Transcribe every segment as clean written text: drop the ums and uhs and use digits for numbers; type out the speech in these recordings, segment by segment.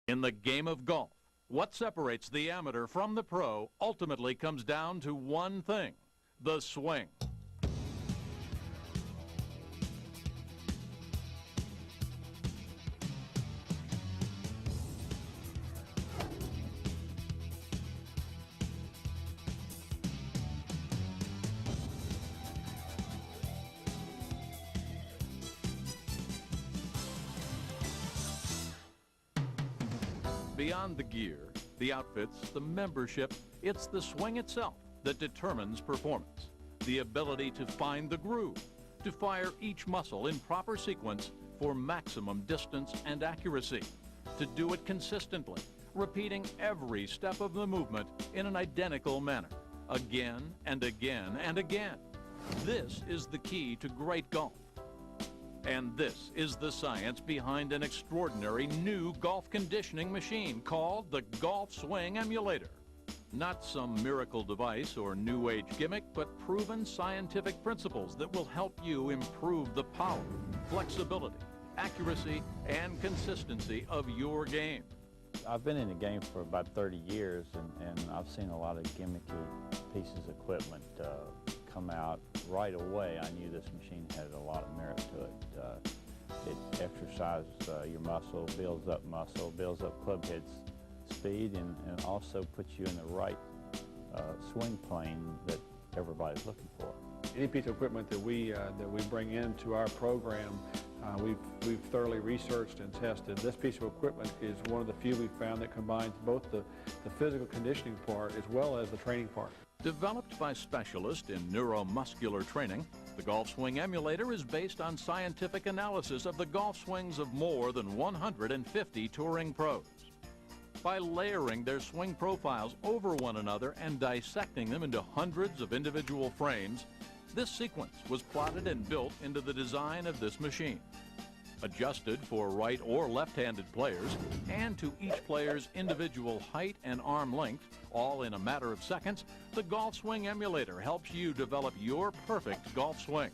In the game of golf, what separates the amateur from the pro ultimately comes down to one thing: the swing. Beyond the gear, the outfits, the membership, it's the swing itself that determines performance. The ability to find the groove, to fire each muscle in proper sequence for maximum distance and accuracy, to do it consistently, repeating every step of the movement in an identical manner, again and again and again. This is the key to great golf. And this is the science behind an extraordinary new golf conditioning machine called the Golf Swing Emulator. Not some miracle device or new age gimmick, but proven scientific principles that will help you improve the power, flexibility, accuracy, and consistency of your game. I've been in the game for about 30 years, and I've seen a lot of gimmicky pieces of equipment come out. Right away, I knew this machine had a lot of merit to it. It exercises your muscle, builds up club head speed, and also puts you in the right swing plane that everybody's looking for. Any piece of equipment that we bring into our program, we've thoroughly researched and tested. This piece of equipment is one of the few we've found that combines both the physical conditioning part as well as the training part. Developed by specialists in neuromuscular training, the Golf Swing Emulator is based on scientific analysis of the golf swings of more than 150 touring pros. By layering their swing profiles over one another and dissecting them into hundreds of individual frames, this sequence was plotted and built into the design of this machine. Adjusted for right or left-handed players, and to each player's individual height and arm length, all in a matter of seconds, the Golf Swing Emulator helps you develop your perfect golf swing.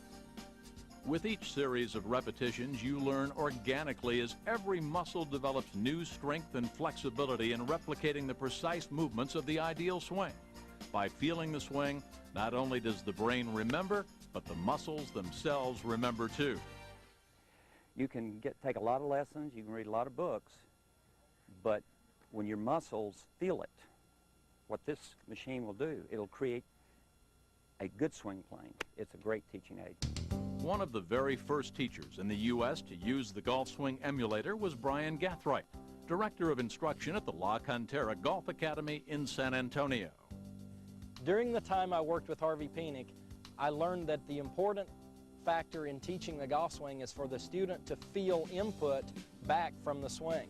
With each series of repetitions, you learn organically as every muscle develops new strength and flexibility in replicating the precise movements of the ideal swing. By feeling the swing, not only does the brain remember, but the muscles themselves remember too. You can take a lot of lessons, you can read a lot of books, but when your muscles feel it, what this machine will do, it'll create a good swing plane. It's a great teaching aid. One of the very first teachers in the U.S. to use the Golf Swing Emulator was Brian Gathright, Director of Instruction at the La Cantera Golf Academy in San Antonio. During the time I worked with Harvey Penick, I learned that the important factor in teaching the golf swing is for the student to feel input back from the swing.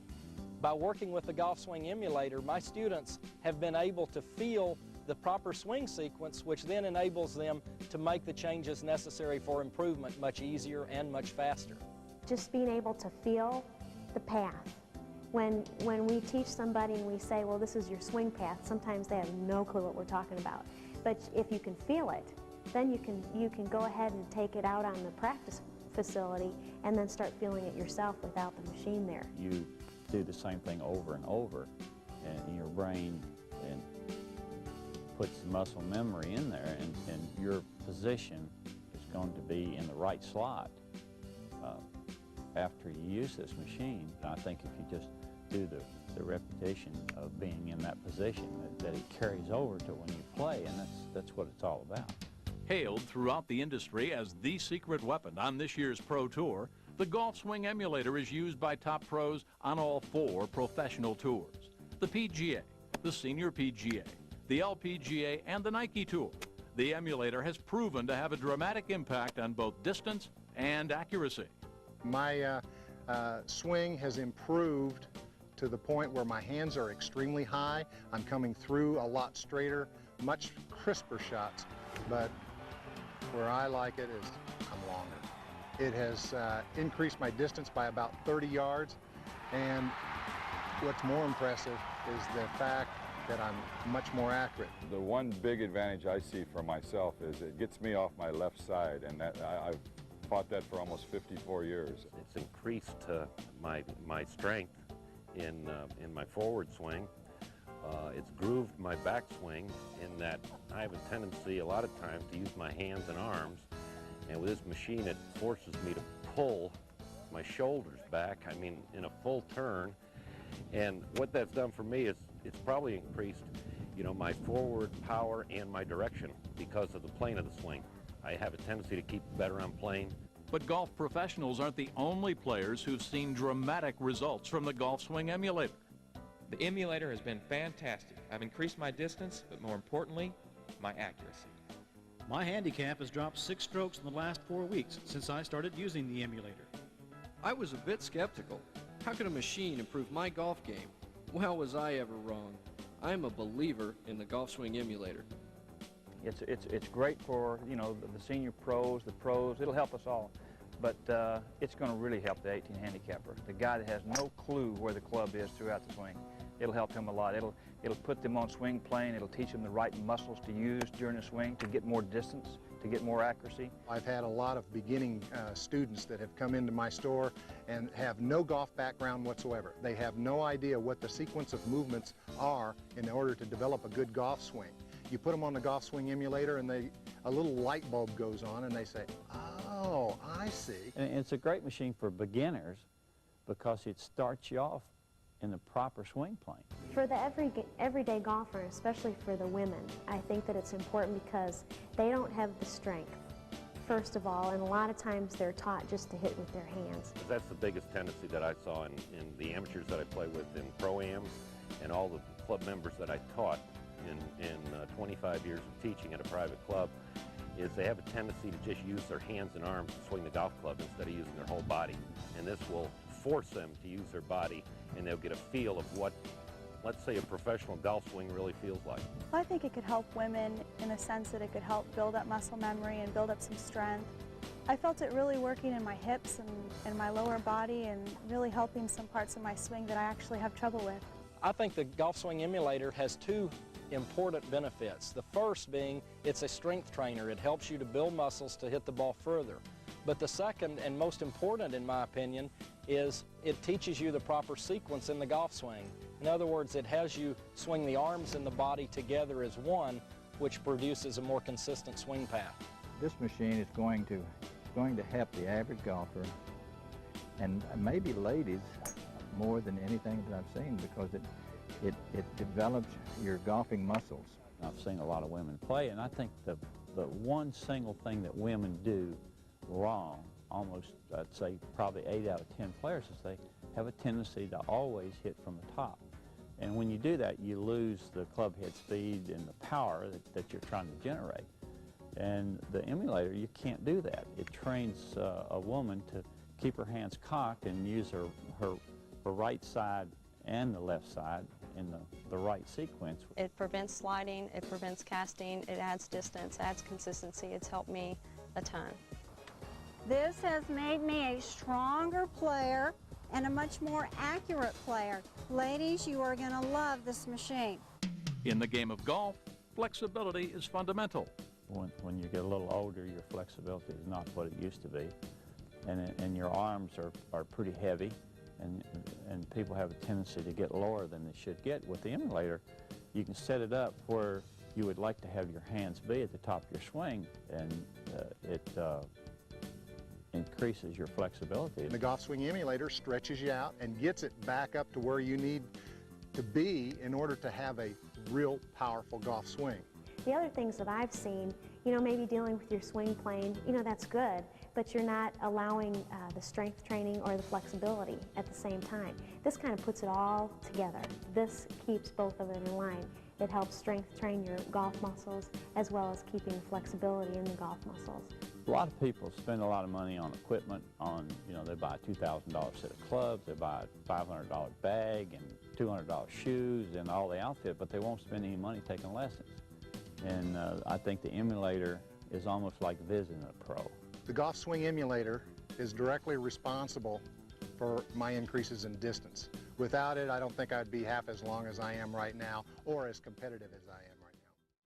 By working with the Golf Swing Emulator, my students have been able to feel the proper swing sequence, which then enables them to make the changes necessary for improvement much easier and much faster. Just being able to feel the path. When we teach somebody and we say, well, this is your swing path, sometimes they have no clue what we're talking about. But if you can feel it, then you can go ahead and take it out on the practice facility and then start feeling it yourself without the machine there. You do the same thing over and over, and your brain puts the muscle memory in there, and your position is going to be in the right slot after you use this machine. And I think if you just do the repetition of being in that position, that it carries over to when you play, and that's what it's all about. Hailed throughout the industry as the secret weapon on this year's Pro Tour, the Golf Swing Emulator is used by top pros on all 4 professional tours: the PGA, the Senior PGA, the LPGA, and the Nike Tour. The emulator has proven to have a dramatic impact on both distance and accuracy. My swing has improved to the point where my hands are extremely high. I'm coming through a lot straighter, much crisper shots, but where I like it is I'm longer. It has increased my distance by about 30 yards, and what's more impressive is the fact that I'm much more accurate. The one big advantage I see for myself is it gets me off my left side, and that I've fought that for almost 54 years. It's increased my strength in my forward swing. It's grooved my backswing in that I have a tendency a lot of times to use my hands and arms, and with this machine it forces me to pull my shoulders back, I mean in a full turn, and what that's done for me is it's probably increased, you know, my forward power and my direction because of the plane of the swing. I have a tendency to keep better on plane. But golf professionals aren't the only players who've seen dramatic results from the Golf Swing Emulator. The emulator has been fantastic. I've increased my distance, but more importantly, my accuracy. My handicap has dropped 6 strokes in the last 4 weeks since I started using the emulator. I was a bit skeptical. How could a machine improve my golf game? Well, was I ever wrong. I'm a believer in the Golf Swing Emulator. It's great for, you know, the senior pros, the pros. It'll help us all. But it's going to really help the 18 handicapper, the guy that has no clue where the club is throughout the swing. It'll help him a lot. It'll put them on swing plane. It'll teach them the right muscles to use during the swing to get more distance, to get more accuracy. I've had a lot of beginning students that have come into my store and have no golf background whatsoever. They have no idea what the sequence of movements are in order to develop a good golf swing. You put them on the Golf Swing Emulator and a little light bulb goes on and they say, oh, I see. And it's a great machine for beginners because it starts you off in the proper swing plane. For the everyday golfer, especially for the women, I think that it's important because they don't have the strength, first of all, and a lot of times they're taught just to hit with their hands. That's the biggest tendency that I saw in the amateurs that I play with in Pro-Ams and all the club members that I taught in 25 years of teaching at a private club, is they have a tendency to just use their hands and arms to swing the golf club instead of using their whole body. And this will force them to use their body, and they'll get a feel of what, let's say, a professional golf swing really feels like. I think it could help women in the sense that it could help build up muscle memory and build up some strength. I felt it really working in my hips and my lower body and really helping some parts of my swing that I actually have trouble with. I think the Golf Swing Emulator has 2 important benefits. The first being it's a strength trainer. It helps you to build muscles to hit the ball further. But the second and most important, in my opinion, is it teaches you the proper sequence in the golf swing. In other words, it has you swing the arms and the body together as one, which produces a more consistent swing path. This machine is going to help the average golfer, and maybe ladies more than anything that I've seen, because it develops your golfing muscles. I've seen a lot of women play, and I think the one single thing that women do wrong, almost I'd say probably 8 out of 10 players, is they have a tendency to always hit from the top. And when you do that, you lose the club head speed and the power that you're trying to generate. And the emulator, you can't do that. It trains a woman to keep her hands cocked and use her right side and the left side in the right sequence. It prevents sliding, it prevents casting, it adds distance, adds consistency. It's helped me a ton. This has made me a stronger player and a much more accurate player. Ladies, you are going to love this machine. In the game of golf, flexibility is fundamental. When you get a little older, your flexibility is not what it used to be. And your arms are pretty heavy, and people have a tendency to get lower than they should get. With the emulator, you can set it up where you would like to have your hands be at the top of your swing, and it increases your flexibility. The Golf Swing Emulator stretches you out and gets it back up to where you need to be in order to have a real powerful golf swing. The other things that I've seen, maybe dealing with your swing plane, that's good, but you're not allowing the strength training or the flexibility at the same time. This kind of puts it all together. This keeps both of it in line. It helps strength train your golf muscles as well as keeping flexibility in the golf muscles. A lot of people spend a lot of money on equipment, they buy a $2,000 set of clubs, they buy a $500 bag and $200 shoes and all the outfit, but they won't spend any money taking lessons. And I think the emulator is almost like visiting a pro. The Golf Swing Emulator is directly responsible for my increases in distance. Without it, I don't think I'd be half as long as I am right now or as competitive as I am.